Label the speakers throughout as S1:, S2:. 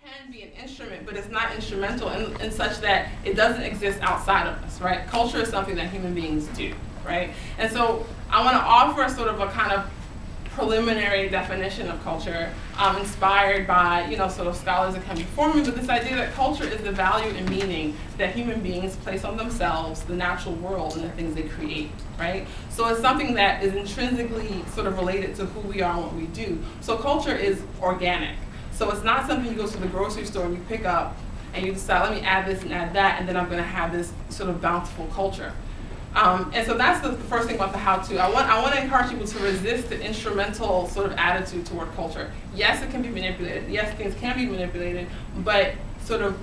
S1: can be an instrument, but it's not instrumental in such that it doesn't exist outside of us, right? Culture is something that human beings do, right? And so I want to offer sort of a kind of preliminary definition of culture, inspired by, you know, sort of scholars that come before me, but this idea that culture is the value and meaning that human beings place on themselves, the natural world, and the things they create, right? So it's something that is intrinsically sort of related to who we are and what we do. So culture is organic. So it's not something you go to the grocery store and you pick up and you decide, let me add this and add that, and then I'm going to have this sort of bountiful culture. And so that's the first thing about the how-to. I want to encourage people to resist the instrumental sort of attitude toward culture. Yes, it can be manipulated. Yes, things can be manipulated, but sort of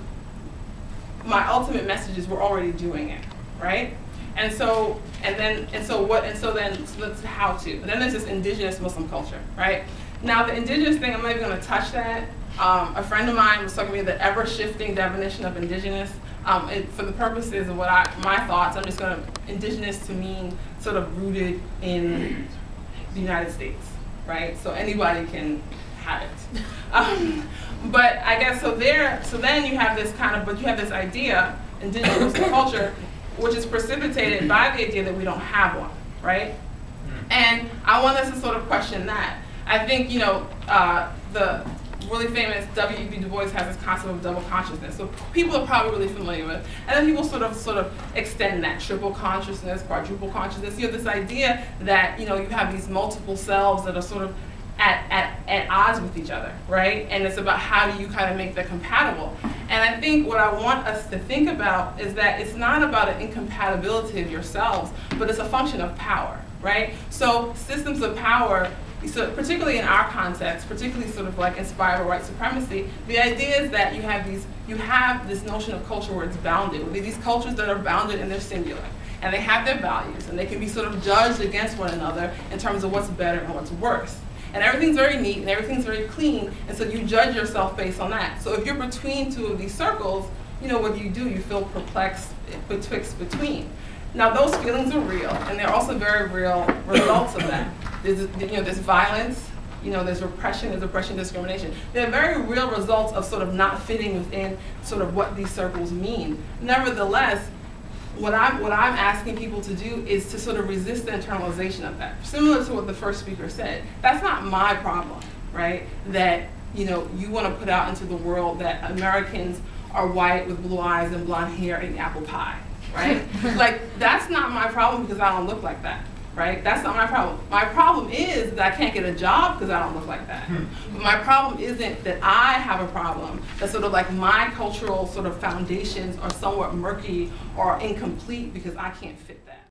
S1: my ultimate message is we're already doing it, right? And so that's the how-to. And then there's this indigenous Muslim culture, right? Now the indigenous thing, I'm not even going to touch that. A friend of mine was talking to me the ever-shifting definition of indigenous. For the purposes of my thoughts, I'm just going to indigenous to mean sort of rooted in the United States, right? So anybody can have it. But I guess so then you have this kind of, but you have this idea, indigenous Muslim culture, which is precipitated by the idea that we don't have one, right? And I want us to sort of question that. I think, you know, the really famous W.E.B. Du Bois has this concept of double consciousness. So people are probably really familiar with. And then people sort of extend that triple consciousness, quadruple consciousness. You have this idea that, you know, you have these multiple selves that are sort of at odds with each other, right? And it's about how do you kind of make that compatible. And I think what I want us to think about is that it's not about an incompatibility of yourselves, but it's a function of power, right? So systems of power, so particularly in our context, particularly sort of like inspired by white supremacy, the idea is that you have this notion of culture where it's bounded. These cultures that are bounded and they're singular. And they have their values, and they can be sort of judged against one another in terms of what's better and what's worse. And everything's very neat and everything's very clean, and so you judge yourself based on that. So if you're between two of these circles, you know, what do? You feel perplexed between. Now those feelings are real, and they're also very real results of that. There's violence, you know, there's repression, discrimination. They're very real results of sort of not fitting within sort of what these circles mean. Nevertheless, what I'm asking people to do is to sort of resist the internalization of that. Similar to what the first speaker said, that's not my problem, right? That, you know, you want to put out into the world that Americans are white with blue eyes and blonde hair and apple pie, right? Like, that's not my problem because I don't look like that, right? That's not my problem. My problem is that I can't get a job because I don't look like that. But my problem isn't that I have a problem, that sort of like my cultural sort of foundations are somewhat murky or incomplete because I can't fit that.